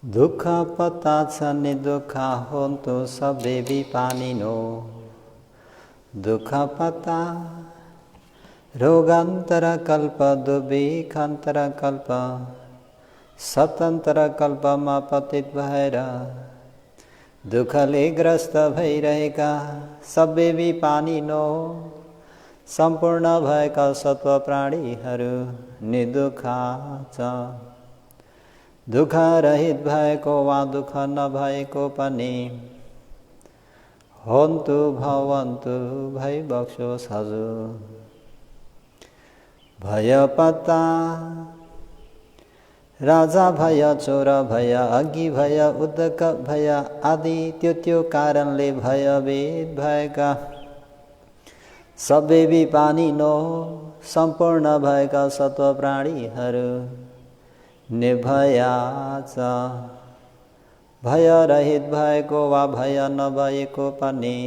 दुःख पता छ नि दुःख होन्तु सबे विपानिनो दुःख पता रोगान्तर कल्प दुर्भिखान्तर कल्प सतन्तर कल्पमा पतित भएर दुःखले ग्रस्त भइरहेका सबै विपानिनो सम्पूर्ण भएका सत्व प्राणीहरू निदुःखा छ। दुःख रहित भएको वा दुःख नभएको पनि होन्तु भवन्तु भई बक्सोस् हजुर। भय पत्ता राजा भय चोर भय अघि भय उदक भय आदि त्यो कारणले भयभीत भएका सबै विपानिनो सम्पूर्ण भएका सत्व प्राणीहरू निर्भया छ। भय रहित भएको वा भय नभएको पनि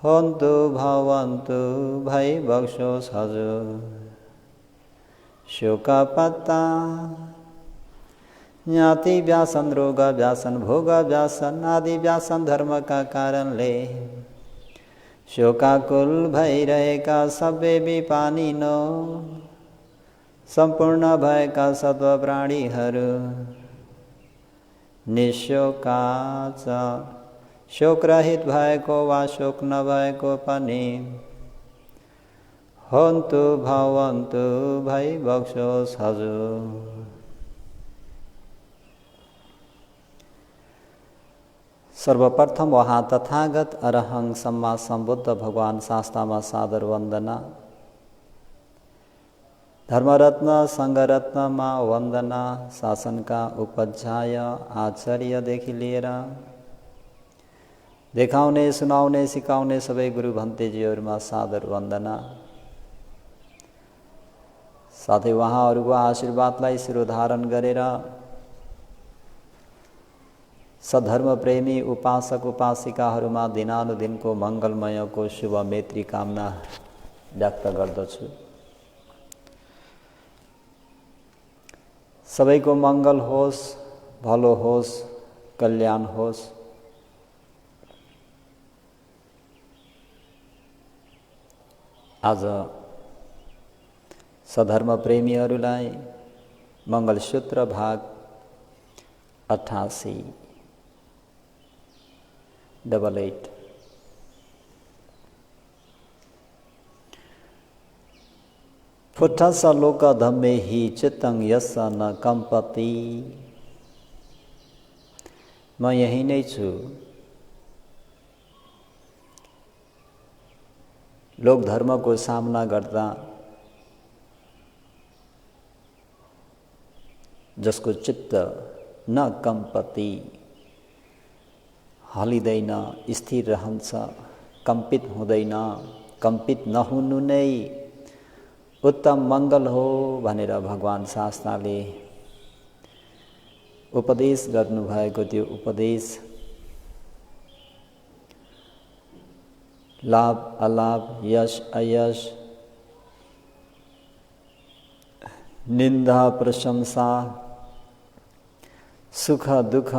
होन्तु भवन्तु भई बक्सोस् हजुर। शोक पत्ता ज्ञाति व्यासन रोग व्यासन भोग व्यासन आदि व्यासन धर्मका कारणले शोकाकुल भइरहेका सबै विपानिनो सम्पूर्ण भएका सत्व प्राणीहरू निशोका छ। शोक रहित भएको वा शोक नभएको पनि होन्तु भवन्तु भई बक्सोस् हजुर। सर्वप्रथम वहाँ तथागत अरहं सम्मा संबुद्ध भगवान शास्त्रमा सादर वन्दना। धर्मरत्न संघरत्नमा वन्दना। शासनका उपाध्याय आचार्यदेखि लिएर देखाउने सुनाउने सिकाउने सबै गुरु भन्तेजीहरूमा सादर वन्दना। साथै उहाँहरूको आशीर्वादलाई शिरोधारण गरेर सद्धर्म प्रेमी उपासक उपासिकाहरूमा दिनानुदिनको मङ्गलमयको शुभ मैत्री कामना व्यक्त गर्दछु। सबैको मङ्गल होस्, भलो होस्, कल्याण होस्। आज सधर्म प्रेमीहरूलाई मङ्गलसूत्र भाग 88 88 फुट्टस लोक धम्मे हि चित्तं यस्स न कम्पति। म यही नै छु। लोक धर्मको सामना गर्दा जसको चित्त न कम्पति हलिँदैन, स्थिर रहन्छ, कम्पित हुँदैन, कम्पित नहुनु नै उत्तम मङ्गल हो भनेर भगवान शास्त्रले उपदेश गर्नुभएको त्यो उपदेश लाभ अलाभ, यश अयश, निन्दा प्रशंसा, सुख दुःख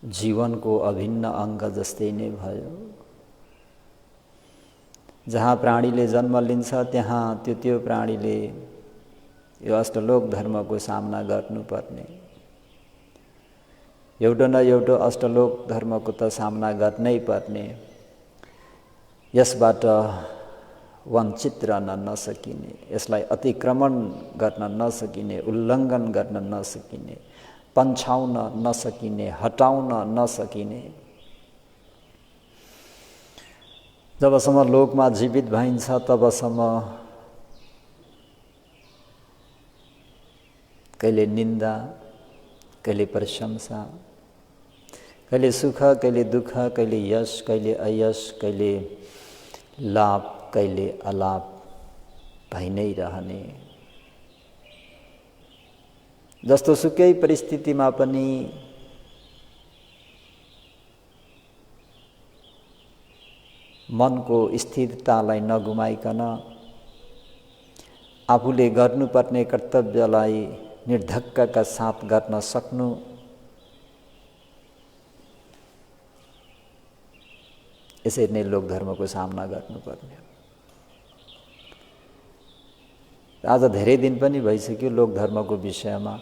जीवनको अभिन्न अङ्ग जस्तै नै भयो। जहाँ प्राणीले जन्म लिन्छ त्यहाँ त्यो प्राणीले यो अष्टलोक धर्मको सामना गर्नुपर्ने। एउटा न एउटा अष्टलोक धर्मको त सामना गर्नै पर्ने। यसबाट वञ्चित रहन नसकिने, यसलाई अतिक्रमण गर्न नसकिने, उल्लङ्घन गर्न नसकिने, पन्छाउन नसकिने, हटाउन नसकिने। जबसम्म लोकमा जीवित भइन्छ तबसम्म कहिले निन्दा, कहिले प्रशंसा, कहिले सुख, कहिले दुःख, कहिले यश, कहिले अयश, कहिले लाभ, कहिले अलाभ भइ नै रहने। जस्तो सुकै परिस्थितिमा पनि मनको स्थिरतालाई नगुमाइकन आफूले गर्नुपर्ने कर्तव्यलाई निर्धक्कका साथ गर्न सक्नु यसरी नै लोक धर्मको सामना गर्नुपर्ने हो। आज धेरै दिन पनि भइसक्यो लोक धर्मको विषयमा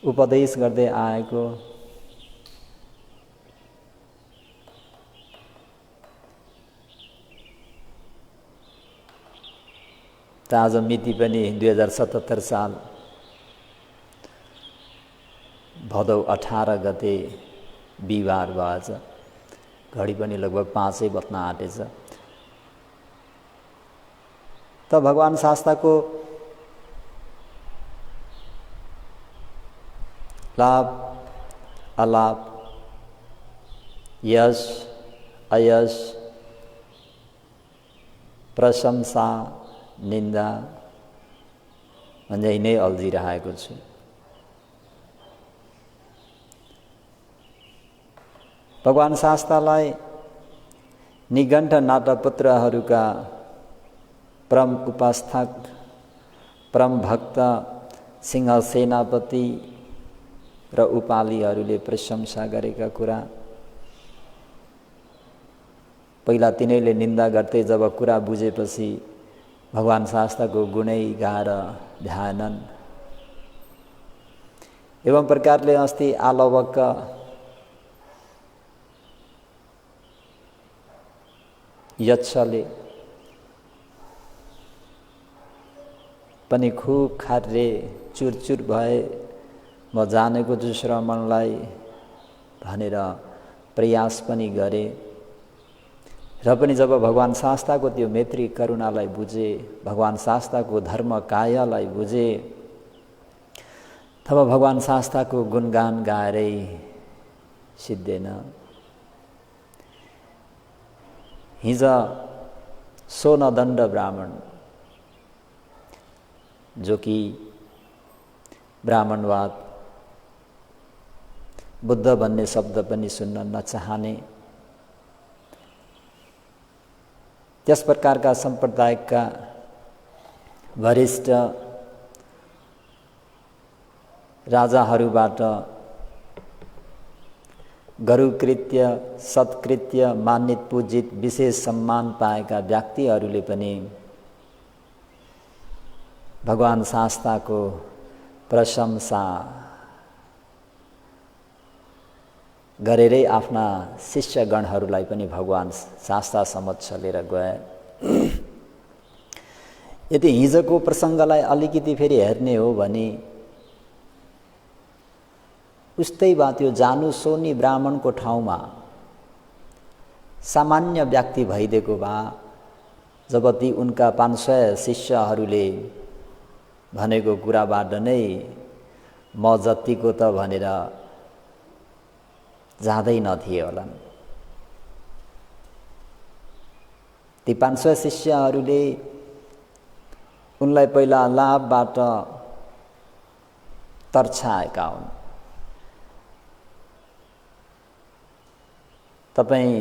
उपदेश गर्दै आएको। त आज मिति पनि 2077 साल भदौ 18 गते बिहिबार भएछ। घडी पनि लगभग 5 बज्न आँटेछ। त भगवान शास्त्रको लाभ अलाभ, यश अयश, प्रशंसा निन्दा भन्दै नै अल्झिरहेको छु। भगवान शास्त्रलाई निगण्ठ नाटपुत्रहरूका परम उपासक, परम भक्त, सिंह सेनापति र उपालीहरूले प्रशंसा गरेका कुरा पहिला तिनैले निन्दा गर्थे। जब कुरा बुझेपछि भगवान शास्त्रको गुणै गाएर ध्यानन्। एवं प्रकारले अस्ति आलवक यक्षले पनि खुब खार्रे चुरचुर भए म जानेको छु श्रमणलाई भनेर प्रयास पनि गरे। र पनि जब भगवान शास्त्रको त्यो मैत्री करुणालाई बुझे, भगवान शास्त्रको धर्म कायालाई बुझे, तब भगवान शास्त्रको गुणगान गाएरै सिद्धेन। हिजो सोनदण्ड ब्राह्मण, जो कि ब्राह्मणवाद, बुद्ध भन्ने शब्द पनि सुन्न नचाहने, त्यस प्रकारका सम्प्रदायका वरिष्ठ राजाहरूबाट गरुकृत्य, सत्कृत्य, मानित पूजित, विशेष सम्मान पाएका व्यक्तिहरूले पनि भगवान शास्त्रको प्रशंसा गरेरै आफ्ना शिष्यगणहरूलाई पनि भगवान शास्त्र समक्ष लिएर गए। यदि हिजोको प्रसङ्गलाई अलिकति फेरि हेर्ने हो भने उस्तै बा त्यो जानु सोनी ब्राह्मणको ठाउँमा सामान्य व्यक्ति भइदिएको भए, जब ती उनका 500 शिष्यहरूले भनेको कुराबाट नै म जतिको त भनेर जाँदै नथिए होलान्। ती 500 शिष्यहरूले उनलाई पहिला लाभबाट तर्छाएका हुन्। तपाईँ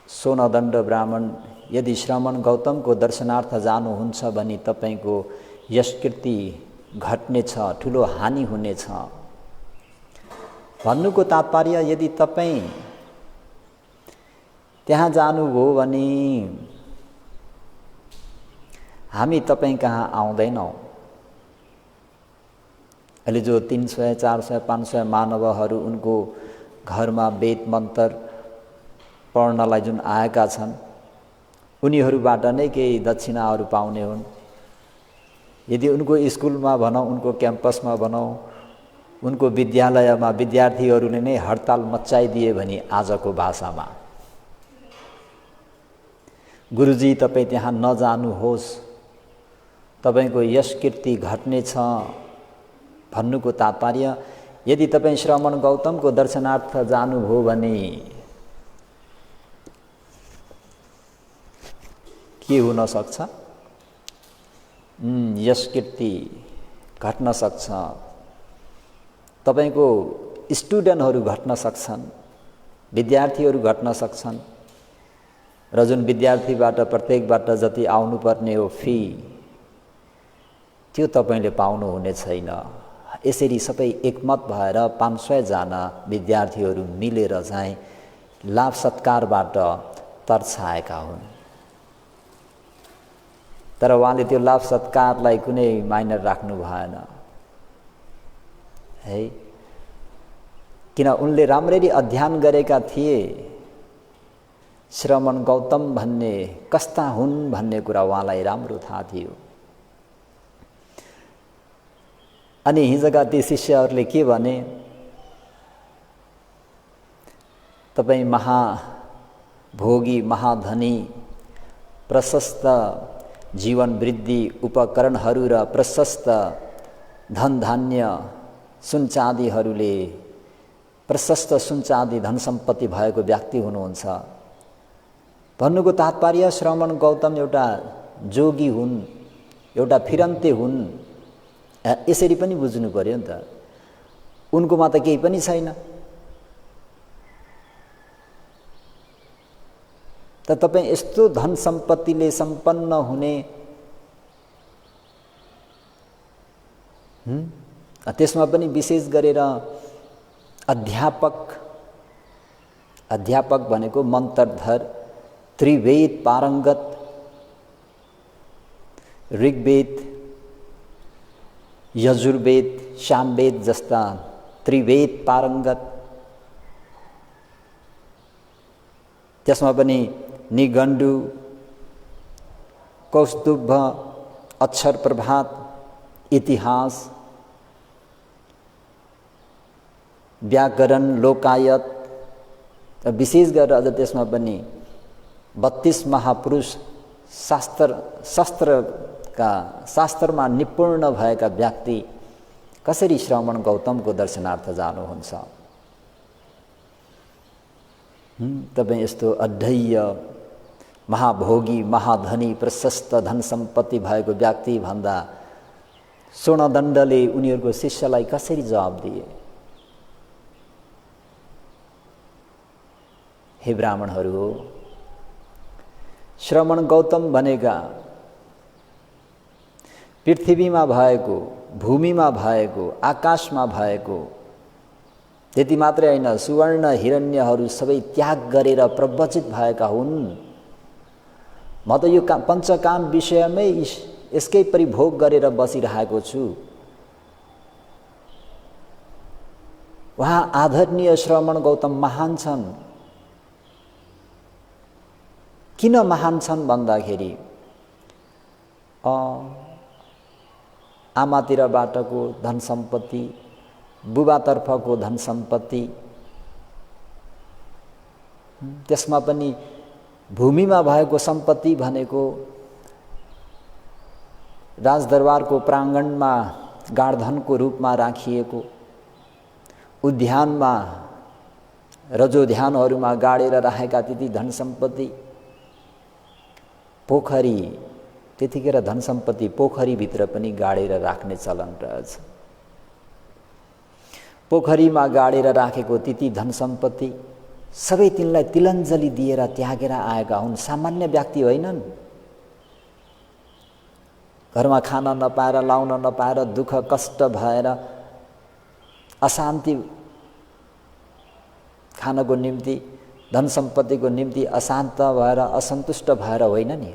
सोनदण्ड ब्राह्मण यदि श्रमण गौतमको दर्शनार्थ जानुहुन्छ भने तपाईँको यशकीर्ति घट्नेछ, ठुलो हानि हुनेछ। भन्नुको तात्पर्य यदि तपाईँ त्यहाँ जानुभयो भने हामी तपाईँ कहाँ आउँदैनौँ। अहिले जो 300, 400, 500 मानवहरू उनको घरमा वेद मन्त्र पढ्नलाई जुन आएका छन्, उनीहरूबाट नै केही दक्षिणाहरू पाउने हुन्। यदि उनको स्कुलमा भनौँ, उनको क्याम्पसमा भनौँ, उनको विद्यालयमा विद्यार्थीहरूले नै हडताल मच्चाइदिए भने आजको भाषामा, गुरुजी तपाईँ त्यहाँ नजानुहोस्, तपाईँको यशकीर्ति घट्नेछ भन्नुको तात्पर्य यदि तपाईँ श्रमण गौतमको दर्शनार्थ जानुभयो भने के हुन सक्छ? यशकीर्ति घट्न सक्छ। तपाईको स्टुडेन्टहरू घट्न सक्छन्, विद्यार्थीहरू घट्न सक्छन्। र जुन विद्यार्थीबाट प्रत्येकबाट जति आउनुपर्ने हो फी, त्यो तपाईले पाउनुहुने छैन। यसरी सबै एकमत भएर 500 जना विद्यार्थीहरू मिलेर चाहिँ लाभ सत्कारबाट तर्छाएका हुन्। तर उहाँले त्यो लाभ सत्कारलाई कुनै माइनर राख्नु भएन है, किन उनले राम्ररी अध्ययन गरेका थिए। श्रमण गौतम भन्ने कस्ता हुन् भन्ने कुरा उहाँलाई राम्रो थाहा थियो। अनि हिजोका ती शिष्यहरूले के भने, तपाईँ महाभोगी, महाधनी, प्रशस्त जीवन वृद्धि उपकरणहरू र प्रशस्त धन धान्य सुनचाँदीहरूले, प्रशस्त सुनचाँदी धन सम्पत्ति भएको व्यक्ति हुनुहुन्छ। भन्नुको तात्पर्य श्रमण गौतम एउटा जोगी हुन्, एउटा फिरन्ते हुन्, यसरी पनि बुझ्नु पर्यो नि त। उनकोमा त केही पनि छैन, त तपाईँ यस्तो धन सम्पत्तिले सम्पन्न हुने, त्यसमा पनि विशेष गरेर अध्यापक भनेको मन्त्रधर, त्रिवेद पारङ्गत, ऋग्वेद, यजुर्वेद, सामवेद जस्ता त्रिवेद पारङ्गत, त्यसमा पनि निघण्डु, कौस्तुभ, अक्षर प्रभात, इतिहास, व्याकरण, लोकायत, विशेष गरेर अझ त्यसमा पनि 32 महापुरुष शास्त्रमा निपुण भएका व्यक्ति कसरी श्रमण गौतमको दर्शनार्थ जानुहुन्छ? तपाईँ यस्तो अध्यय महाभोगी, महाधनी, प्रशस्त धन सम्पत्ति भएको व्यक्ति भन्दा स्वर्णदण्डले उनीहरूको शिष्यलाई कसरी जवाब दिए? हे ब्राह्मणहरू हो, श्रमण गौतम भनेका पृथ्वीमा भएको, भूमिमा भएको, आकाशमा भएको, त्यति मात्रै होइन, सुवर्ण हिरण्यहरू सबै त्याग गरेर प्रवचित भएका हुन्। म त यो पञ्चकाम विषयमै यसकै परिभोग गरेर बसिरहेको छु। उहाँ आदरणीय श्रमण गौतम महान छन्। किन महान छन् भन्दाखेरि आमातिरबाटको धन सम्पत्ति, बुबातर्फको धन सम्पत्ति, त्यसमा पनि भूमिमा भएको सम्पत्ति भनेको राजदरबारको प्राङ्गणमा गार्धनको रूपमा राखिएको, उद्यानमा रजोध्यानहरूमा गाडेर राखेका त्यति धन सम्पत्ति, पोखरी, त्यतिखेर धन सम्पत्ति पोखरीभित्र पनि गाडेर राख्ने चलन रहेछ। पोखरीमा गाडेर राखेको त्यति धन सम्पत्ति सबै तिनलाई तिलञ्जली दिएर त्यागेर आएका हुन्। सामान्य व्यक्ति होइनन्। घरमा खान नपाएर, लाउन नपाएर, दुःख कष्ट भएर, अशान्ति खानको निम्ति, धन सम्पत्तिको निम्ति अशान्त भएर, असन्तुष्ट भएर होइन नि।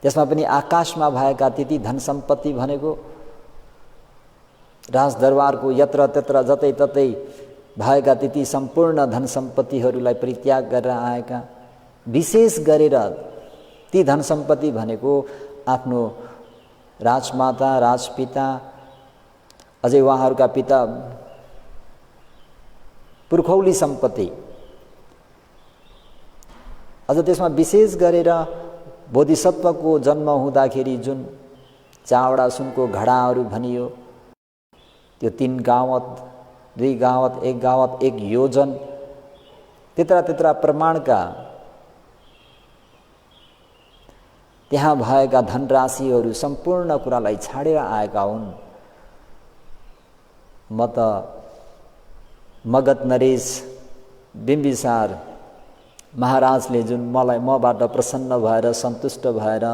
त्यसमा पनि आकाशमा भएका त्यति धन सम्पत्ति भनेको राजदरबारको यत्र त्यत्र जतै ततै भएका त्यति सम्पूर्ण धन सम्पत्तिहरूलाई परित्याग गरेर आएका। विशेष गरेर ती धन सम्पत्ति भनेको आफ्नो राजमाता, राजपिता, अझै उहाँहरूका पिता पुर्खौली सम्पत्ति, अझ त्यसमा विशेष गरेर बोधिसत्वको जन्म हुँदाखेरि जुन चावडा सुनको घडाहरू भनियो, त्यो 3 गावत, 2 गावत, 1 गावत, 1 योजन, त्यत्रा प्रमाणका त्यहाँ भएका धनराशिहरू सम्पूर्ण कुरालाई छाडेर आएका हुन्। म त मगध नरेश बिम्बिसार महाराजले जुन मलाई मबाट प्रसन्न भएर, सन्तुष्ट भएर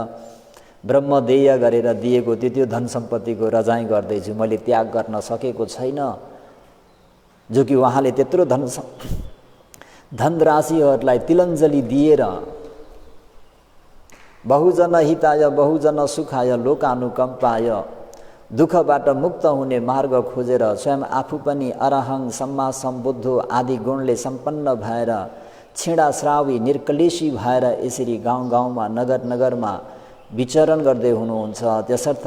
ब्रह्मदेय गरेर दिएको त्यो धन सम्पत्तिको रजाइ गर्दैछु, मैले त्याग गर्न सकेको छैन। जो कि उहाँले त्यत्रो धनराशिहरूलाई तिलञ्जली दिएर बहुजन हिताय बहुजन सुखाय लोकानुकम्पाय दुःखबाट मुक्त हुने मार्ग खोजेर स्वयं आफू पनि अरहं सम्मा सम्बुद्धो आदि गुणले सम्पन्न भएर छेडा श्रावी निर्कलेशी भएर यसरी गाउँ गाउँमा नगर नगरमा विचरण गर्दै हुनुहुन्छ। त्यसर्थ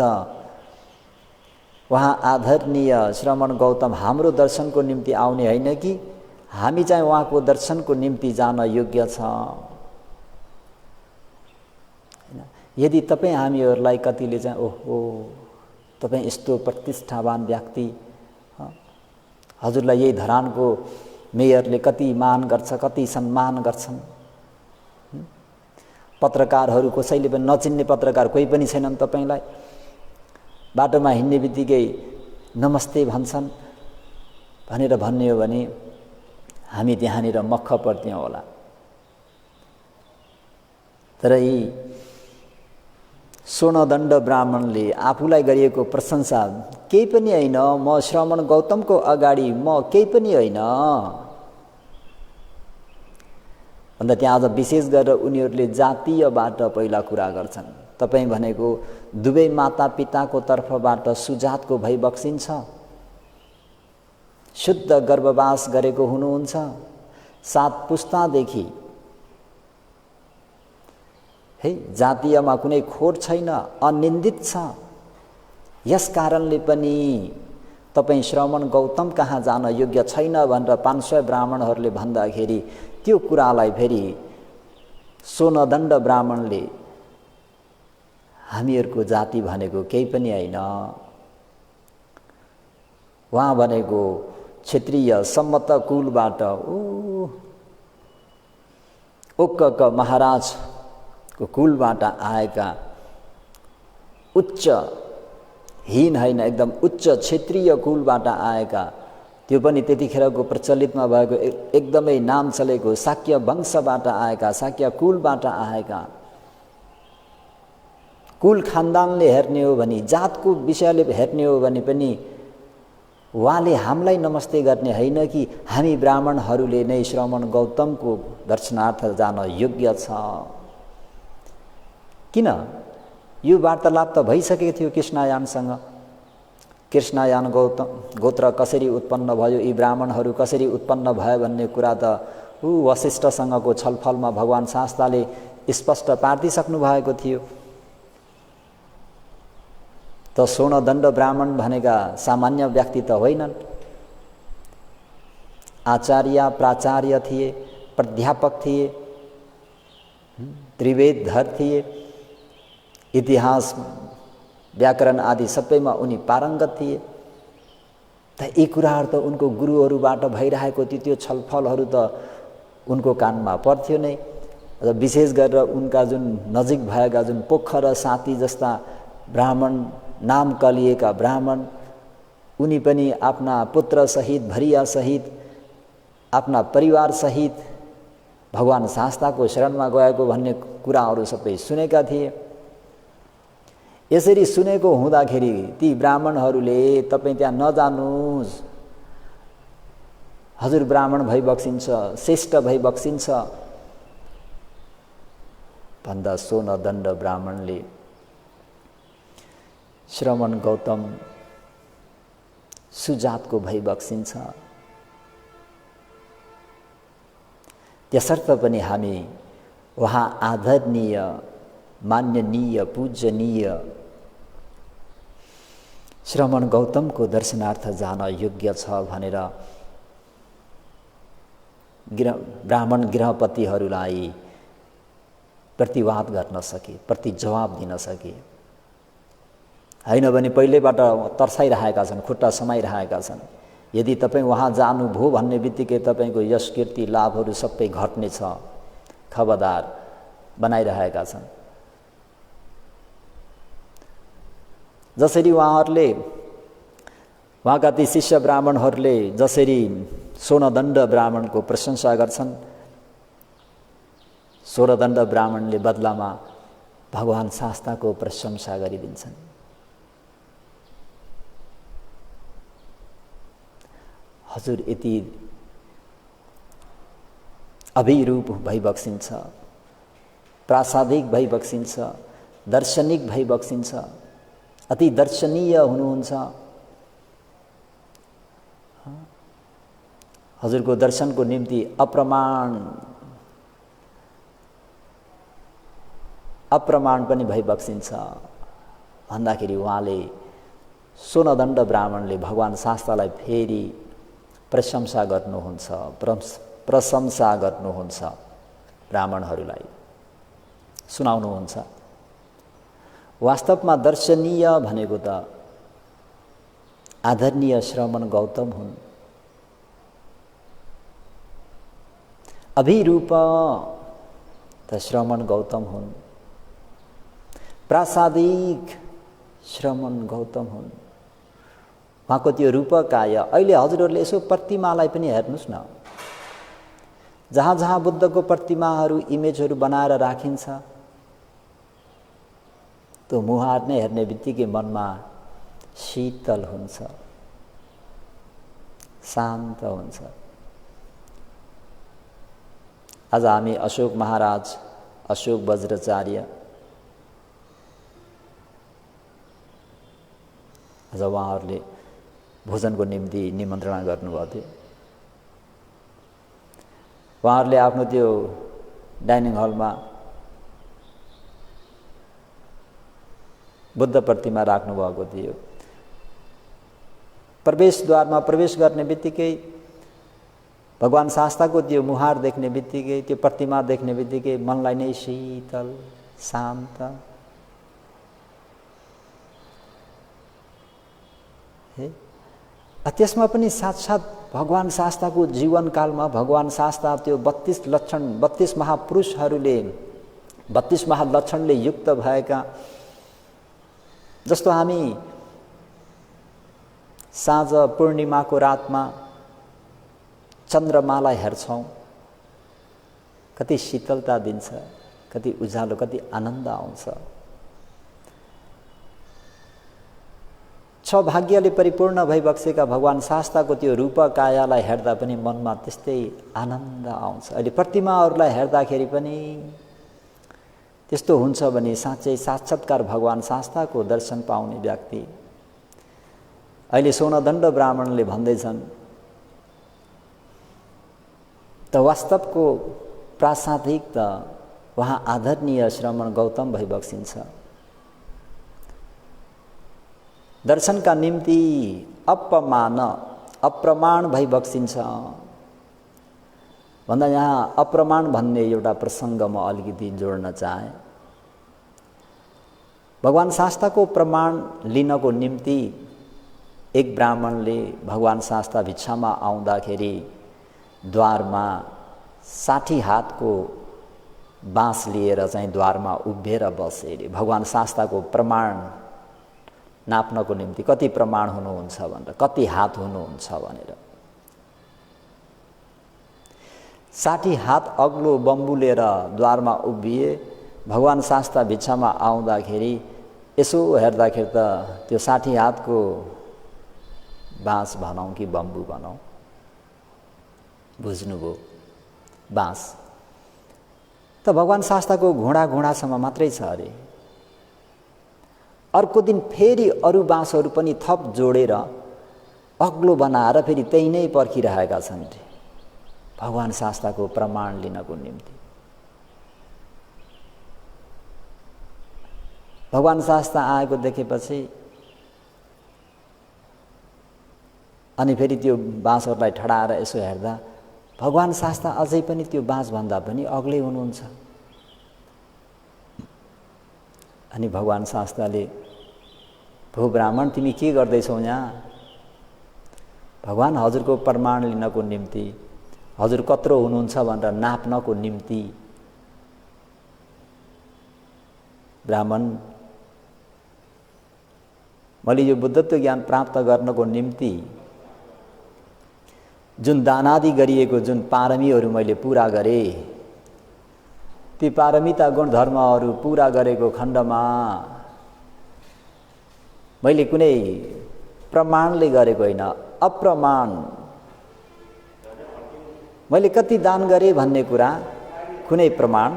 उहाँ आदरणीय श्रमण गौतम हाम्रो दर्शनको निम्ति आउने होइन कि हामी चाहिँ उहाँको दर्शनको निम्ति जान योग्य छ। यदि तपाईँ हामीहरूलाई कतिले चाहिँ ओहो तपाईँ यस्तो प्रतिष्ठावान व्यक्ति, हजुरलाई यही धरानको मेयरले कति मान गर्छ, कति सम्मान गर्छन्, पत्रकारहरू कसैले पनि नचिन्ने पत्रकार कोही पनि छैनन्, तपाईलाई बाटोमा हिँड्ने बित्तिकै नमस्ते भन्छन् भनेर भन्ने हो भने हामी त्यहाँनिर मक्ख पर्थ्यौँ होला। तर यी सोनदण्ड ब्राह्मणले आफूलाई गरिएको प्रशंसा केही पनि होइन, म श्रमण गौतमको अगाडि म केही पनि होइन भन्दा त्यहाँ अझ विशेष गरेर उनीहरूले जातीयबाट पहिला कुरा गर्छन्। तपाईँ भनेको दुवै माता पिताको तर्फबाट सुजातको भई बक्सिन्छ, शुद्ध गर्भवास गरेको हुनुहुन्छ, 7 पुस्तादेखि है जातीयमा कुनै खोट छैन, अनिन्दित छ। यस कारणले पनि तपाईँ श्रमण गौतम कहाँ जान योग्य छैन भनेर 500 ब्राह्मणहरूले भन्दाखेरि त्यो कुरालाई फेरि सोनदण्ड ब्राह्मणले हामीहरूको जाति भनेको केही पनि होइन, उहाँ भनेको क्षेत्रीय सम्मत कुलबाट ओक्क महाराजको कुलबाट आएका उच्च हीन होइन एकदम उच्च क्षेत्रीय कुलबाट आएका, त्यो पनि त्यतिखेरको प्रचलितमा भएको एकदमै नाम चलेको शाक्य वंशबाट आएका, शाक्य कुलबाट आएका। कुल खानदानले हेर्ने हो भने, जातको विषयले हेर्ने हो भने पनि उहाँले हामीलाई नमस्ते गर्ने होइन कि हामी ब्राह्मणहरूले नै श्रमण गौतमको दर्शनार्थ जान योग्य छ। किन? यो वार्तालाप त भइसकेको थियो कृष्णयानसँग। कृष्णयान गोत्र कसरी उत्पन्न भयो, यी ब्राह्मणहरू कसरी उत्पन्न भयो भन्ने कुरा त वशिष्ठसँगको छलफलमा भगवान शास्ताले स्पष्ट पार्दिसक्नु भएको थियो। त सोनदण्ड ब्राह्मण भनेका सामान्य व्यक्ति त होइनन्, आचार्य प्राचार्य थिए, प्राध्यापक थिए, त्रिवेदधर थिए, इतिहास व्याकरण आदि सबैमा उनी पारङ्गत थिए। त यी कुराहरू त उनको गुरुहरूबाट भइरहेको थियो, त्यो छलफलहरू त उनको कानमा पर्थ्यो नै। र विशेष गरेर उनका जुन नजिक भएका जुन पोखर साथी जस्ता ब्राह्मण, नाम कलिएका ब्राह्मण, उनी पनि आफ्ना पुत्र सहित, भरिया सहित, आफ्ना परिवार सहित भगवान शास्ताको शरणमा गएको भन्ने कुराहरू सबै सुनेका थिए। यसरी सुनेको हुँदाखेरि ती ब्राह्मणहरूले तपाईँ त्यहाँ नजानुस्, हजुर ब्राह्मण भई बक्सिन्छ, श्रेष्ठ भई बक्सिन्छ भन्दा सोनदण्ड ब्राह्मणले श्रमण गौतम सुजातको भई बक्सिन्छ। त्यसर्थ पनि हामी उहाँ आदरणीय, मान्यनीय, पूजनीय श्रमण गौतमको दर्शनार्थ जान योग्य छ भनेर ब्राह्मण गृहपतिहरूलाई प्रतिवाद गर्न सके, प्रतिजवाब दिन सके। हैन भने पहिलेबाट तर्साइरहेका छन्, खुट्टा समाइरहेका छन्। यदि तपाईँ वहाँ जानुभयो भन्ने बित्तिकै तपाईँको यश कीर्ति लाभहरू सबै घट्नेछ, खबरदार बनाइरहेका छन्। जसरी उहाँहरूले, उहाँका ती शिष्य ब्राह्मणहरूले जसरी सोनदण्ड ब्राह्मणको प्रशंसा गर्छन्, सोनदण्ड ब्राह्मणले बदलामा भगवान शास्ताको प्रशंसा गरिदिन्छन्। हजुर यति अभिरूप भई बक्सिन्छ, प्रासादिक भई बक्सिन्छ, दर्शनिक भई बक्सिन्छ, अति दर्शनीय हुनुहुन्छ। हजुरको दर्शनको निम्ति अप्रमाण पनि भई बक्सिन्छ भन्दाखेरि उहाँले सोनदण्ड ब्राह्मणले भगवान शास्तालाई फेरि प्रशंसा गर्नुहुन्छ, प्रशंसा गर्नुहुन्छ, ब्राह्मणहरूलाई सुनाउनुहुन्छ। वास्तवमा दर्शनीय भनेको त आदरणीय श्रमण गौतम हुन्। अभिरूप त श्रमण गौतम हुन्, प्रासादिक श्रमण गौतम हुन्। उहाँको त्यो रूपकाय अहिले हजुरहरूले यसो प्रतिमालाई पनि हेर्नुहोस् न, जहाँ जहाँ बुद्धको प्रतिमाहरू इमेजहरू बनाएर राखिन्छ त्यो मुहार नै हेर्ने बित्तिकै मनमा शीतल हुन्छ, शान्त हुन्छ। आज हामी अशोक महाराज, अशोक वज्राचार्य, आज उहाँहरूले भोजनको निम्ति निमन्त्रणा गर्नुभएको थियो। उहाँहरूले आफ्नो त्यो डाइनिङ हलमा बुद्ध प्रतिमा राख्नुभएको थियो। प्रवेशद्वारमा प्रवेश गर्ने बित्तिकै भगवान शास्ताको त्यो मुहार देख्ने बित्तिकै, त्यो प्रतिमा देख्ने बित्तिकै मनलाई नै शीतल, शान्त। त्यसमा पनि साक्षात् भगवान शास्ताको जीवनकालमा भगवान शास्ता त्यो 32 लक्षण, 32 महापुरुषहरूले 32 महालक्षणले युक्त भएका, जस्तो हामी साँझ पूर्णिमाको रातमा चन्द्रमालाई हेर्छौँ, कति शीतलता दिन्छ, कति उज्यालो, कति आनन्द आउँछ। छ भाग्यले परिपूर्ण भइबक्सेका भगवान शास्ताको त्यो रूपकायालाई हेर्दा पनि मनमा त्यस्तै आनन्द आउँछ। अहिले प्रतिमाहरूलाई हेर्दाखेरि पनि त्यस्तो हुन्छ भने साँच्चै साक्षात्कार भगवान शास्ताको दर्शन पाउने व्यक्ति। अहिले सोनदण्ड ब्राह्मणले भन्दैछन् त वास्तवको प्रासादिक त वहाँ आदरणीय श्रमण गौतम भई बक्सिन्छ। दर्शनका निम्ति अप्रमाण भई बक्सिन्छ भन्दा यहाँ अप्रमाण भन्ने एउटा प्रसङ्ग म अलिकति जोड्न चाहे। भगवान शास्ताको प्रमाण लिनको निम्ति एक ब्राह्मणले भगवान शास्ता भिक्षामा आउँदाखेरि द्वारमा 60 हातको बाँस लिएर चाहिँ द्वारमा उभिएर बसे अरे भगवान शास्ताको प्रमाण नाप्नको निम्ति। कति प्रमाण हुनुहुन्छ भनेर, कति हात हुनुहुन्छ भनेर 60 हात अग्लो बम्बु लिएर द्वारमा उभिए। भगवान शास्ता भिक्षामा आउँदाखेरि यसो हेर्दाखेरि त त्यो 60 हातको बाँस भनौँ कि बम्बु भनौँ, बुझ्नुभयो, बाँस त भगवान शास्ताको घुँडासम्म मात्रै छ अरे। अर्को दिन फेरि अरू बाँसहरू पनि थप जोडेर अग्लो बनाएर फेरि त्यही नै पर्खिरहेका छन् रे भगवान शास्ताको प्रमाण लिनको निम्ति। भगवान शास्ता आएको देखेपछि अनि फेरि त्यो बाँसहरूलाई ठडाएर यसो हेर्दा भगवान शास्ता अझै पनि त्यो बाँसभन्दा पनि अग्लै हुनुहुन्छ। अनि भगवान शास्ताले, भो ब्राह्मण तिमी के गर्दैछौ यहाँ? भगवान हजुरको प्रमाण लिनको निम्ति, हजुर कत्रो हुनुहुन्छ भनेर नाप्नको निम्ति। ब्राह्मण, मैले यो बुद्धत्व ज्ञान प्राप्त गर्नको निम्ति जुन दानादि गरिएको जुन पारमीहरू मैले पूरा गरेँ, ती पारमिता गुणधर्महरू पुरा गरेको खण्डमा मैले कुनै प्रमाणले गरेको होइन, अप्रमाण मैले कति दान गरेँ भन्ने कुरा कुनै प्रमाण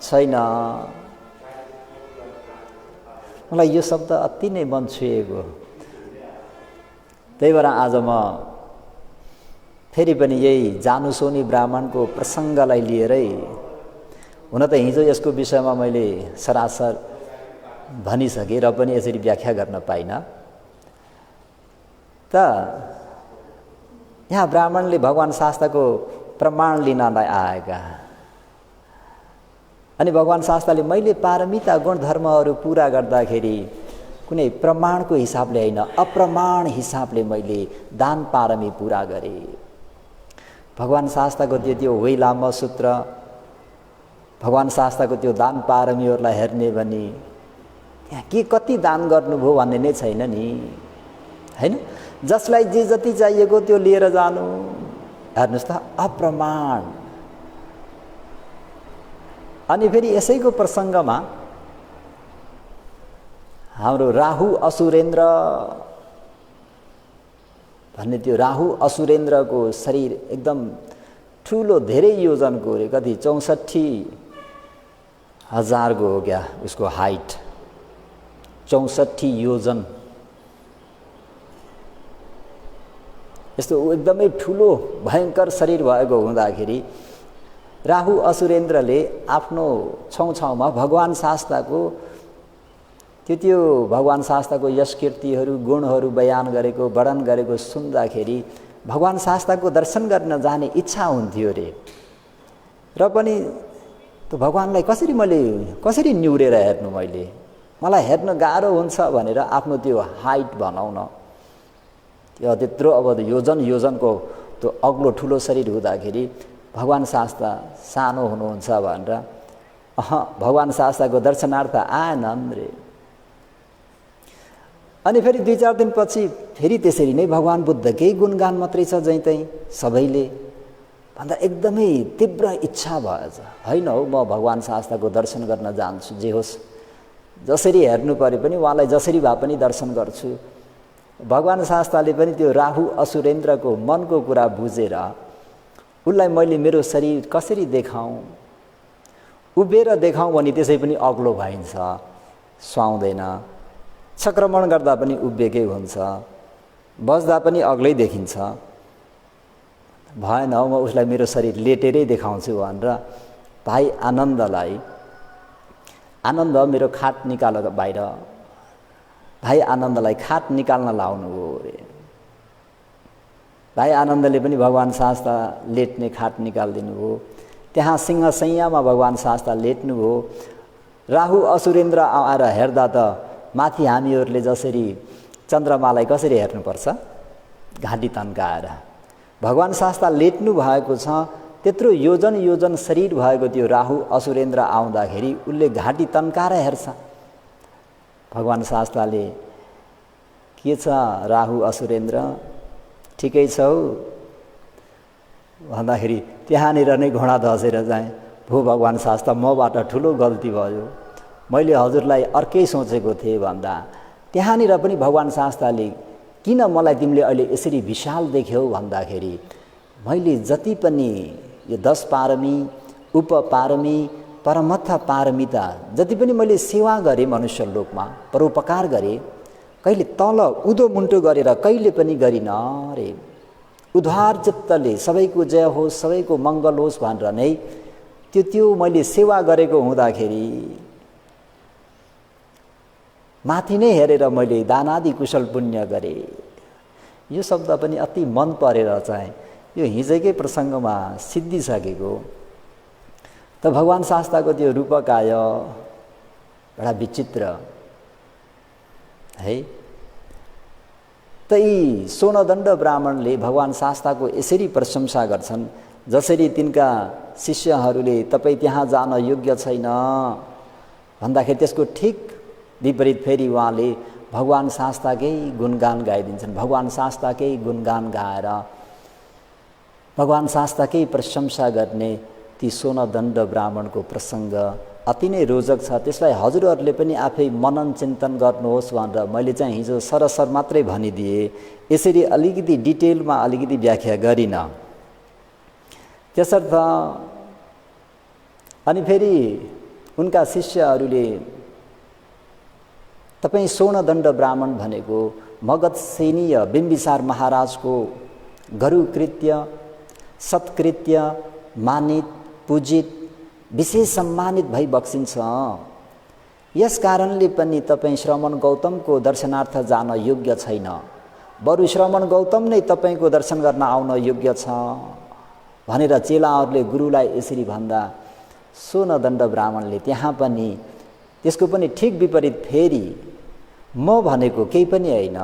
छैन। मलाई यो शब्द अति नै मन छुएको। त्यही भएर आज म फेरि पनि यही जानुसोनी ब्राह्मणको प्रसङ्गलाई लिएरै, हुन त हिजो यसको विषयमा मैले सरासर भनिसकेँ र पनि यसरी व्याख्या गर्न पाइनँ। त यहाँ ब्राह्मणले भगवान शास्त्रको प्रमाण लिनलाई आएका, अनि भगवान शास्त्रले मैले पारमिता गुणधर्महरू पुरा गर्दाखेरि कुनै प्रमाणको हिसाबले होइन, अप्रमाण हिसाबले मैले दान पारमी पुरा गरेँ। भगवान शास्त्रको त्यो होइ लामो सूत्र, भगवान शास्त्रको त्यो दान पारमीहरूलाई हेर्ने भने त्यहाँ के कति दान गर्नुभयो भन्ने नै छैन नि, हैन? जसलाई जे जति चाहिएको त्यो लिएर जानु। हेर्नुहोस् त, अप्रमाण। अनि फेरि यसैको प्रसङ्गमा हाम्रो राहु असुरेन्द्र भन्ने त्यो राहु असुरेन्द्रको शरीर एकदम ठुलो, धेरै योजनको रे, कति 64,000 हो क्या उसको हाइट, 64 योजन। यस्तो एकदमै ठुलो भयङ्कर शरीर भएको हुँदाखेरि राहु असुरेन्द्रले आफ्नो छौछाउमा भगवान शास्त्रको त्यो भगवान शास्त्रको यश कीर्तिहरू गुणहरू बयान गरेको, वर्णन गरेको सुन्दाखेरि भगवान शास्त्रको दर्शन गर्न जाने इच्छा हुन्थ्यो रे। र पनि त्यो भगवानलाई कसरी निहुरेर हेर्नु, मलाई हेर्न गाह्रो हुन्छ भनेर आफ्नो त्यो हाइट भनौँ न, त्यो त्यत्रो अब योजनको त्यो अग्लो ठुलो शरीर हुँदाखेरि भगवान शास्त्र सानो हुनुहुन्छ भनेर भगवान शास्त्रको दर्शनार्थ आएनन् रे। अनि फेरि 2-4 दिनपछि फेरि त्यसरी नै भगवान बुद्धकै गुणगान मात्रै छ जहीँतहीँ सबैले भन्दा एकदमै तीव्र इच्छा भएछ, होइन हौ म भगवान शास्त्रको दर्शन गर्न जान्छु, जे होस् जसरी हेर्नु परे पनि उहाँलाई जसरी भए पनि दर्शन गर्छु। भगवान शास्त्रले पनि त्यो राहु असुरेन्द्रको मनको कुरा बुझेर उसलाई मैले मेरो शरीर कसरी देखाउँ, उभिएर देखाउँ भने त्यसै पनि अग्लो भइन्छ, सुहाउँदैन, संक्रमण गर्दा पनि उभिएकै हुन्छ, बस्दा पनि अग्लै देखिन्छ, भएन म उसलाई मेरो शरीर लेटेरै देखाउँछु भनेर भाइ आनन्द मेरो खाट निकाल बाहिर, भाइ आनन्दलाई खाट निकाल्न लाउनु हो रे। भाइ आनन्दले पनि भगवान शास्त्र लेट्ने खाट निकालिदिनु हो। त्यहाँ सिंहशैयामा भगवान शास्त्र लेट्नु हो। राहु असुरेन्द्र आएर हेर्दा त माथि हामीहरूले जसरी चन्द्रमालाई कसरी हेर्नुपर्छ, घाँटी तन्काएर, भगवान शास्त्र लेट्नु भएको छ। त्यत्रो योजन शरीर भएको त्यो राहु असुरेन्द्र आउँदाखेरि उसले घाँटी तन्काएर हेर्छ। भगवान शास्त्रले के छ राहु असुरेन्द्र, ठिकै छौ भन्दाखेरि त्यहाँनिर नै घोडा धसेर जाएँ। भो भगवान शास्त्र मबाट ठुलो गल्ती भयो, मैले हजुरलाई अर्कै सोचेको थिएँ भन्दा त्यहाँनिर पनि भगवान शास्त्रले किन मलाई तिमीले अहिले यसरी विशाल देख्यौ भन्दाखेरि मैले जति पनि यो 10 पारमी, उपपारमी, परमथ पारमिता जति पनि मैले सेवा गरेँ मनुष्य लोकमा, परोपकार गरेँ, कहिले तल उदो मुन्टो गरेर कहिले पनि गरिन रे। उद्धार चित्तले सबैको जय होस्, सबैको मङ्गल होस् भनेर नै त्यो मैले सेवा गरेको हुँदाखेरि माथि नै हेरेर मैले दानादि कुशल पुण्य गरेँ। यो शब्द पनि अति मन परेर चाहिँ यो हिजोकै प्रसङ्गमा सिद्धिसकेको। त भगवान शास्त्रको त्यो रूपकाय बडा विचित्र है। त यी सोनदण्ड ब्राह्मणले भगवान शास्त्रको यसरी प्रशंसा गर्छन् जसरी तिनका शिष्यहरूले तपाईँ त्यहाँ जान योग्य छैन भन्दाखेरि त्यसको ठिक विपरीत फेरि उहाँले भगवान शास्त्रकै गुणगान गाइदिन्छन्। भगवान शास्त्रकै गुणगान गाएर भगवान शास्त्रकै प्रशंसा गर्ने ती सोनदण्ड ब्राह्मणको प्रसङ्ग अति नै रोचक छ। त्यसलाई हजुरहरूले पनि आफै मनन चिन्तन गर्नुहोस् भनेर मैले चाहिँ हिजो सरसर मात्रै भनिदिएँ। यसरी अलिकति डिटेलमा अलिकति व्याख्या गरिनँ। त्यसर्थ अनि फेरि उनका शिष्यहरूले तपाईँ सोनदण्ड ब्राह्मण भनेको मगधसेनीय बिम्बिसार महाराजको गरुकृत्य सत्कृत्य मानित पूजित विशेष सम्मानित भई बक्सिन्छ। यस कारणले पनि तपाईँ श्रमण गौतमको दर्शनार्थ जान योग्य छैन, बरु श्रमण गौतम नै तपाईँको दर्शन गर्न आउन योग्य छ भनेर चेलाहरूले गुरुलाई यसरी भन्दा सोनदण्ड ब्राह्मणले त्यहाँ पनि त्यसको पनि ठिक विपरीत फेरि म भनेको केही पनि होइन,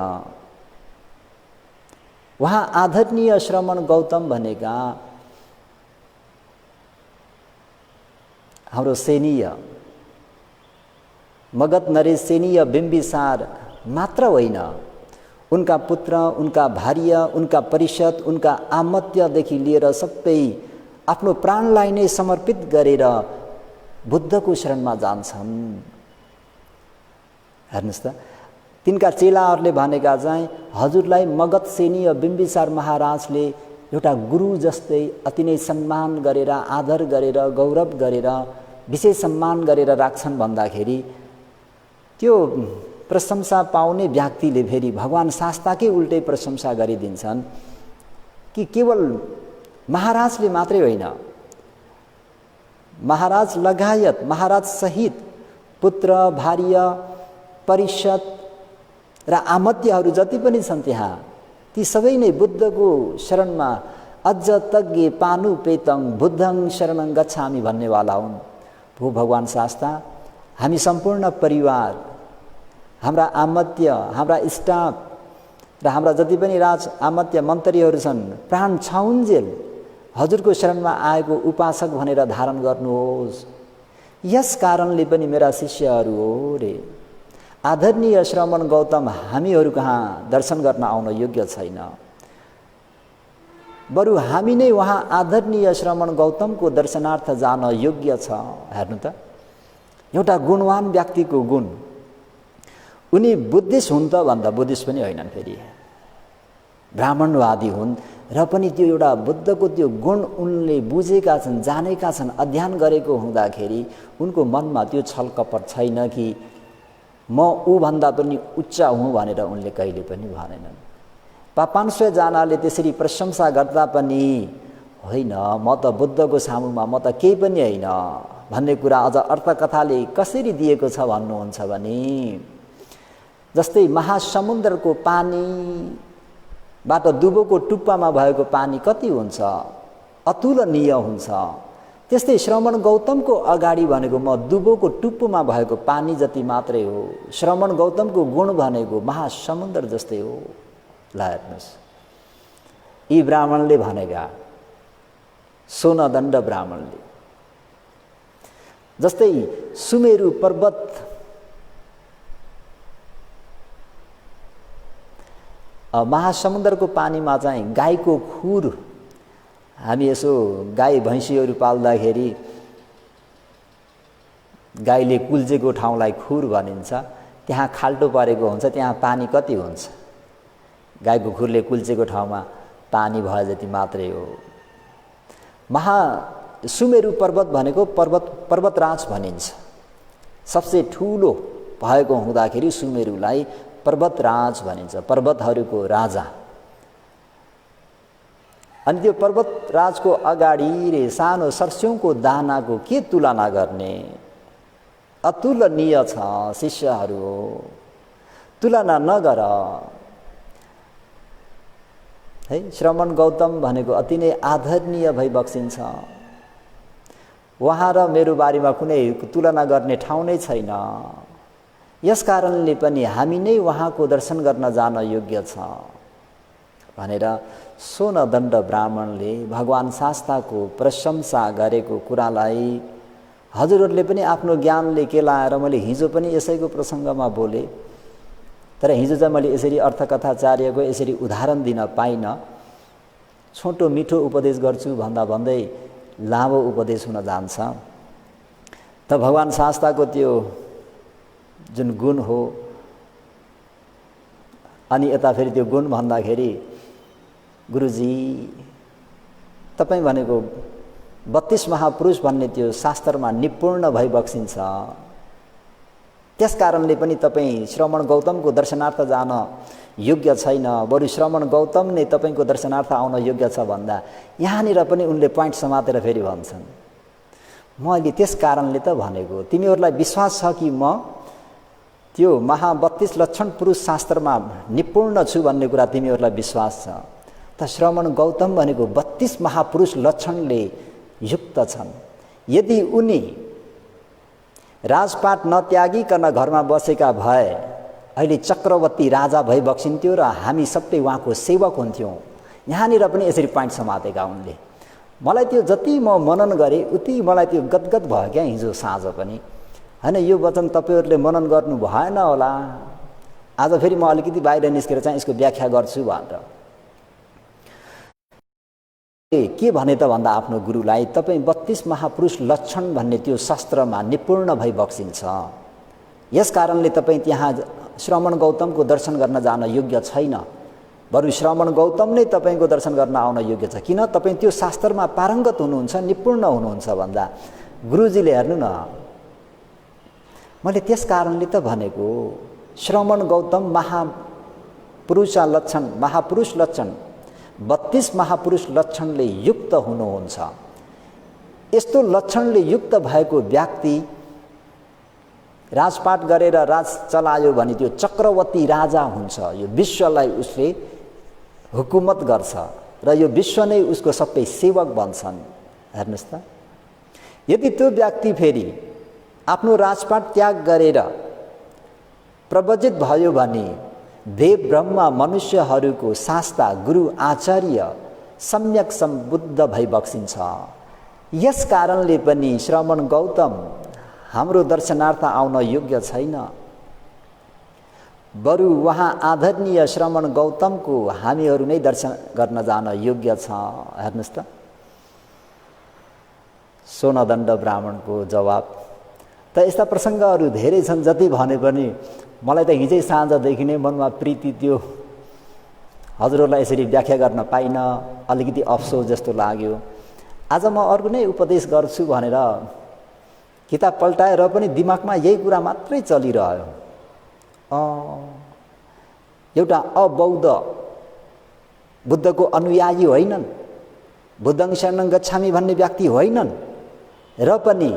उहाँ आदरणीय श्रमण गौतम भनेका हाम्रो सेनीय मगध नरेश सेनीय बिम्बिसार मात्र होइन, उनका पुत्र, उनका भार्य, उनका परिषद, उनका आमत्यदेखि लिएर सबै आफ्नो प्राणलाई नै समर्पित गरेर बुद्धको शरणमा जान्छन्। हेर्नुहोस् त, तिनका चेलाहरूले भनेका चाहिँ हजुरलाई मगधसेनीय बिम्बिसार महाराजले एउटा गुरु जस्तै अति नै सम्मान गरेर, आदर गरेर, गौरव गरेर, विशेष सम्मान गरेर राख्छन् भन्दाखेरि त्यो प्रशंसा पाउने व्यक्तिले फेरि भगवान शास्ताकै उल्टै प्रशंसा गरिदिन्छन् कि केवल महाराजले मात्रै होइन, महाराज लगायत महाराज सहित पुत्र, भार्य, परिषद र आमत्यहरू जति पनि छन् त्यहाँ ती सबै नै बुद्धको शरणमा अझ तज्ञे पानुपेतं बुद्धं शरणं गच्छामि भन्नेवाला हुन्। भो भगवान शास्ता, हामी सम्पूर्ण परिवार, हाम्रा आमत्य, हाम्रा स्टाफ र हाम्रा जति पनि राज आमत्य मन्त्रीहरू छन् प्राण छाउन्जेल हजुरको शरणमा आएको उपासक भनेर धारण गर्नुहोस्। यस कारणले पनि मेरा शिष्यहरू हो रे, आदरणीय श्रमण गौतम हामीहरू कहाँ दर्शन गर्न आउन योग्य छैन, बरु हामी नै उहाँ आदरणीय श्रमण गौतमको दर्शनार्थ जान योग्य छ। हेर्नु त, एउटा गुणवान व्यक्तिको गुण, उनी बुद्धिस्ट हुन् त भन्दा बुद्धिस्ट पनि होइनन्, फेरि ब्राह्मणवादी हुन् र पनि त्यो एउटा बुद्धको त्यो गुण उनले बुझेका छन्, जानेका छन्, अध्ययन गरेको हुँदाखेरि उनको मनमा त्यो छल कपट छैन कि म ऊभन्दा पनि उच्च हुँ भनेर उनले कहिले पनि भनेनन्। 500 जनाले त्यसरी प्रशंसा गर्दा पनि होइन म त बुद्धको सामुमा म त केही पनि होइन भन्ने कुरा अझ अर्थकथाले कसरी दिएको छ भन्नुहुन्छ भने जस्तै महासमुद्रको पानीबाट दुबोको टुप्पामा भएको पानी कति हुन्छ, अतुलनीय हुन्छ, त्यस्तै श्रमण गौतमको अगाडि भनेको म दुबोको टुप्पोमा भएको पानी जति मात्रै हो, श्रमण गौतमको गुण भनेको महासमुद्र जस्तै हो। ल हेर्नुहोस्, यी ब्राह्मणले भनेका सोनदण्ड ब्राह्मणले जस्तै सुमेरु पर्वत महासमुद्रको पानीमा चाहिँ गाईको खुर, हामी यसो गाई भैँसीहरू पाल्दाखेरि गाईले कुल्चेको ठाउँलाई खुर भनिन्छ, त्यहाँ खाल्टो परेको हुन्छ, त्यहाँ पानी कति हुन्छ, गाईको खुरले कुल्चेको ठाउँमा पानी भए जति मात्रै हो। सुमेरु पर्वत भनेको पर्वतराज भनिन्छ, सबसे ठुलो भएको हुँदाखेरि सुमेरुलाई पर्वतराज भनिन्छ, पर्वतहरूको राजा। अनि त्यो पर्वतराजको अगाडि रे सानो सर्स्यौँको दानाको के तुलना गर्ने, अतुलनीय छ शिष्यहरू, तुलना नगर है। श्रमण गौतम भनेको अति नै आदरणीय भई बक्सिन्छ, उहाँ र मेरो बारेमा कुनै तुलना गर्ने ठाउँ नै छैन। यस कारणले पनि हामी नै उहाँको दर्शन गर्न जान योग्य छ भनेर सोनदण्ड ब्राह्मणले भगवान शास्ताको प्रशंसा गरेको कुरालाई हजुरहरूले पनि आफ्नो ज्ञानले केलाएर, मैले हिजो पनि यसैको प्रसङ्गमा बोले, तर हिजो चाहिँ मैले यसरी अर्थकथाचार्यको यसरी उदाहरण दिन पाइनँ। छोटो मिठो उपदेश गर्छु भन्दा भन्दै लामो उपदेश हुन जान्छ त भगवान शास्ताको त्यो जुन गुण हो अनि यता फेरि त्यो गुण भन्दाखेरि गुरुजी तपाईँ भनेको 32 महापुरुष भन्ने त्यो शास्त्रमा निपुण भई बक्सिन्छ, त्यसकारणले पनि तपाईँ श्रवण गौतमको दर्शनार्थ जान योग्य छैन, बरु श्रवण गौतम नै तपाईँको दर्शनार्थ आउन योग्य छ भन्दा यहाँनिर पनि उनले पोइन्ट समातेर फेरि भन्छन्, म अहिले त्यस कारणले त भनेको तिमीहरूलाई विश्वास छ कि म त्यो 32 लक्षण पुरुष शास्त्रमा निपुण छु भन्ने कुरा तिमीहरूलाई विश्वास छ, त श्रवण गौतम भनेको 32 महापुरुष लक्षणले युक्त छन्। यदि उनी राजपाट नत्यागिकन घरमा बसेका भए अहिले चक्रवर्ती राजा भई बक्सिन्थ्यो र हामी सबै उहाँको सेवक हुन्थ्यौँ। यहाँनिर पनि यसरी पोइन्ट समातेका उनले। मलाई त्यो जति म मनन गरेँ उति मलाई त्यो गदगद भयो क्या हिजो साँझ पनि, होइन यो वचन तपाईँहरूले मनन गर्नु भएन होला, आज फेरि म अलिकति बाहिर निस्केर चाहिँ यसको व्याख्या गर्छु भनेर के भने त भन्दा आफ्नो गुरुलाई तपाईँ 32 महापुरुष लक्षण भन्ने त्यो शास्त्रमा निपुण भई बक्सिन्छ, यस कारणले तपाईँ त्यहाँ श्रवण गौतमको दर्शन गर्न जान योग्य छैन, बरु श्रवण गौतम नै तपाईँको दर्शन गर्न आउन योग्य छ। किन? तपाईँ त्यो शास्त्रमा पारङ्गत हुनुहुन्छ, निपुण हुनुहुन्छ भन्दा गुरुजीले हेर्नु न, मैले त्यस कारणले त भनेको श्रवण गौतम महापुरुष लक्षण 32 महापुरुष लक्षणले युक्त हुनुहुन्छ। यस्तो लक्षणले युक्त भएको व्यक्ति राजपाट गरेर राज चलायो भने त्यो चक्रवर्ती राजा हुन्छ, यो विश्वलाई उसले हुकुमत गर्छ र यो विश्व नै उसको सबै सेवक बन्छन्। हेर्नुहोस् त, यदि त्यो व्यक्ति फेरि आफ्नो राजपाट त्याग गरेर प्रव्रजित भयो भने देव ब्रह्म मनुष्यहरूको शास्ता गुरु आचार्य सम्यक सम्बुद्ध भई बक्सिन्छ। यस कारणले पनि श्रवण गौतम हाम्रो दर्शनार्थ आउन योग्य छैन, बरु वहाँ आदरणीय श्रवण गौतमको हामीहरू नै दर्शन गर्न जान योग्य छ। हेर्नुहोस् त, सोनदण्ड ब्राह्मणको जवाब। त यस्ता प्रसङ्गहरू धेरै छन्, जति भने पनि मलाई त हिजै साँझदेखि नै मनमा प्रीति त्यो हजुरहरूलाई यसरी व्याख्या गर्न पाइन, अलिकति अफसोस जस्तो लाग्यो। आज म अर्को नै उपदेश गर्छु भनेर किताब पल्टाएर पनि दिमागमा यही कुरा मात्रै चलिरह्यो। एउटा अबौद्ध बुद्धको अनुयायी होइनन्, बुद्धं शरणं गच्छामि भन्ने व्यक्ति होइनन्, र पनि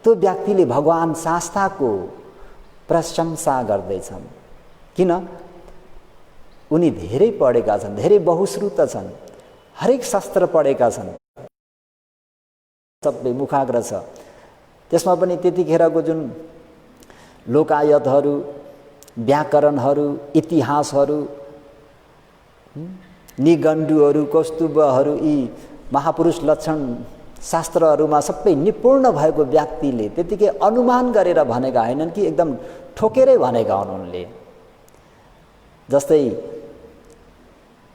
त्यो व्यक्तिले भगवान शास्ताको प्रशंसा गर्दैछन्। किन? उनी धेरै पढेका छन्, धेरै बहुश्रुत छन्, हरेक शास्त्र पढेका छन्, सबै मुखाग्र छ। त्यसमा पनि त्यतिखेरको जुन लोकायतहरू, व्याकरणहरू, इतिहासहरू, निगण्डुहरू, कौस्तुभहरू, यी महापुरुष लक्षण शास्त्रहरूमा सबै निपुण भएको व्यक्तिले त्यतिकै अनुमान गरेर भनेका होइनन् कि एकदम ठोकेरै भनेका हुन् उनले। जस्तै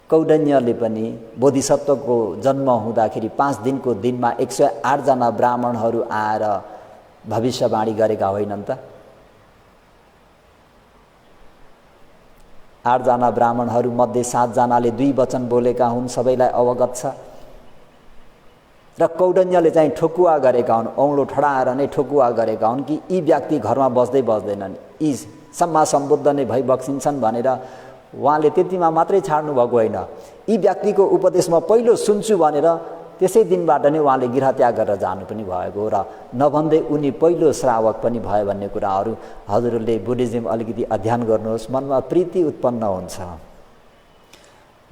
कौण्डिन्यले पनि बोधिसत्वको जन्म हुँदाखेरि 5 दिनको दिनमा 108 जना ब्राह्मणहरू आएर भविष्यवाणी गरेका होइनन् त? 8 जना ब्राह्मणहरू मध्ये 7 जनाले 2 वचन बोलेका हुन्, सबैलाई अवगत छ। र कौण्डिन्यले चाहिँ ठोकुवा गरेका हुन्, औँलो ठडाएर नै ठोकुवा गरेका हुन् कि यी व्यक्ति घरमा बस्दै बस्दैनन्, यी सम्मा सम्बुद्ध नै भई बक्सिन्छन् भनेर उहाँले त्यतिमा मात्रै छाड्नु भएको होइन। यी व्यक्तिको उपदेश म पहिलो सुन्छु भनेर त्यसै दिनबाट नै उहाँले गृह त्याग गरेर जानु पनि भएको र नभन्दै उनी पहिलो श्रावक पनि भयो भन्ने कुराहरू हजुरहरूले बुद्धिज्म अलिकति अध्ययन गर्नुहोस्, मनमा प्रीति उत्पन्न हुन्छ।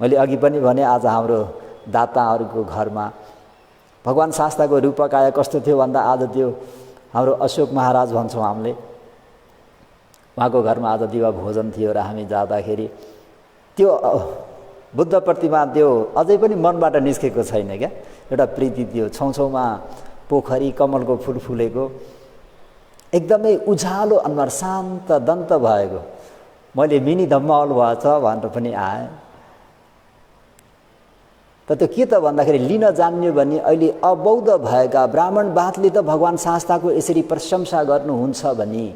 मैले अघि पनि भने आज हाम्रो दाताहरूको घरमा भगवान शास्ताको रूपकाय कस्तो थियो भन्दा आज त्यो हाम्रो अशोक महाराज भन्छौँ हामीले, उहाँको घरमा आज दिवा भोजन थियो र हामी जाँदाखेरि त्यो बुद्ध प्रतिमा त्यो अझै पनि मनबाट निस्केको छैन क्या। एउटा प्रीति थियो, छौछौमा पोखरी, कमलको फुल फुलेको, एकदमै उज्यालो अनुहार, शान्त दन्त भएको। मैले मिनी धम्म आउनु भएछ भनेर पनि आएँ। त्यो के त भन्दाखेरि लिन जान्ने भने अहिले अबौद्ध भएका ब्राह्मणवादले त भगवान शास्ताको यसरी प्रशंसा गर्नुहुन्छ भने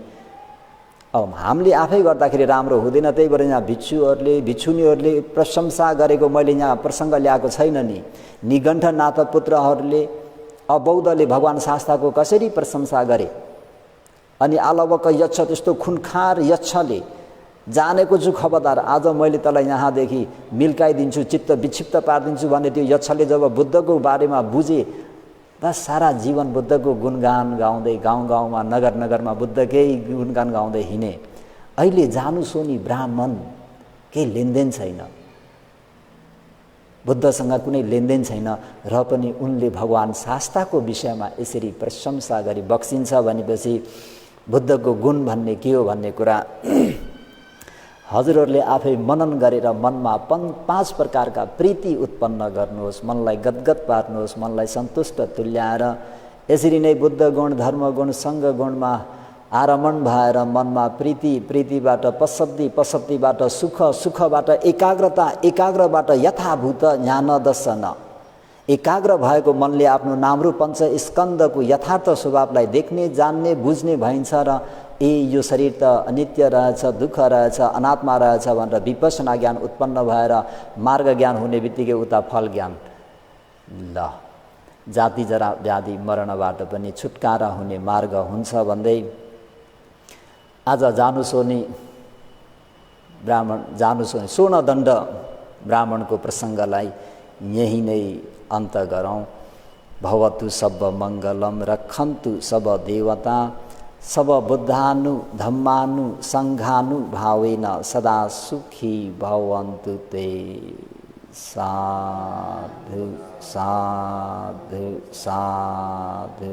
अब हामीले आफै गर्दाखेरि राम्रो हुँदैन। त्यही भएर यहाँ भिक्षुहरूले भिक्षुनीहरूले प्रशंसा गरेको मैले यहाँ प्रसङ्ग ल्याएको छैन नि। निगण्ठनाथ पुत्रहरूले अबौद्धले भगवान शास्ताको कसरी प्रशंसा गरे। अनि आलवक यक्ष त्यस्तो खुनखार यक्षले जानेको छु खबरदार, आज मैले तँलाई यहाँदेखि मिल्काइदिन्छु, चित्त विक्षिप्त पारिदिन्छु भने त्यो यक्षले जब बुद्धको बारेमा बुझे बस सारा जीवन बुद्धको गुणगान गाउँदै गाउँ गाउँमा नगर नगरमा बुद्धकै गुणगान गाउँदै हिँडे। अहिले जानु सोनी ब्राह्मण केही लेनदेन छैन, बुद्धसँग कुनै लेनदेन छैन र पनि उनले भगवान शास्ताको विषयमा यसरी प्रशंसा गरी बक्सिन्छ भनेपछि बुद्धको गुण भन्ने के हो भन्ने कुरा हजुरहरूले आफै मनन गरेर मनमा 5 प्रकारका प्रीति उत्पन्न गर्नुहोस्, मनलाई गदगद पार्नुहोस्, मनलाई सन्तुष्ट तुल्याएर यसरी नै बुद्ध गुण, धर्म गुण, सङ्घ गुणमा आरमण भएर मनमा प्रीति, प्रीतिबाट पश्चत्ति, पश्चत्तिबाट सुख, सुखबाट एकाग्रता, एकाग्रबाट यथाभूत ज्ञान दर्शन। एकाग्र भएको मनले आफ्नो नामरूप पञ्च स्कन्दको यथार्थ स्वभावलाई देख्ने, जान्ने, बुझ्ने भइन्छ र यो शरीर त अनित्य रहेछ, दुःख रहेछ, अनात्मा रहेछ भनेर विपश्यना ज्ञान उत्पन्न भएर मार्ग ज्ञान हुने बित्तिकै उता फल ज्ञान, ल जाति जरा व्याधि मरणबाट पनि छुटकारा हुने मार्ग हुन्छ भन्दै आज जानुसोनी ब्राह्मण, जानुसोनी सोनदण्ड ब्राह्मणको प्रसङ्गलाई यही नै अन्त गरौँ। भवतु सब मङ्गलम रक्षन्तु सब देवता सब बुद्धानु धम्मानु सङ्घानु भावेन सदा सुखी भवन्तु ते। साधु साधु साधु।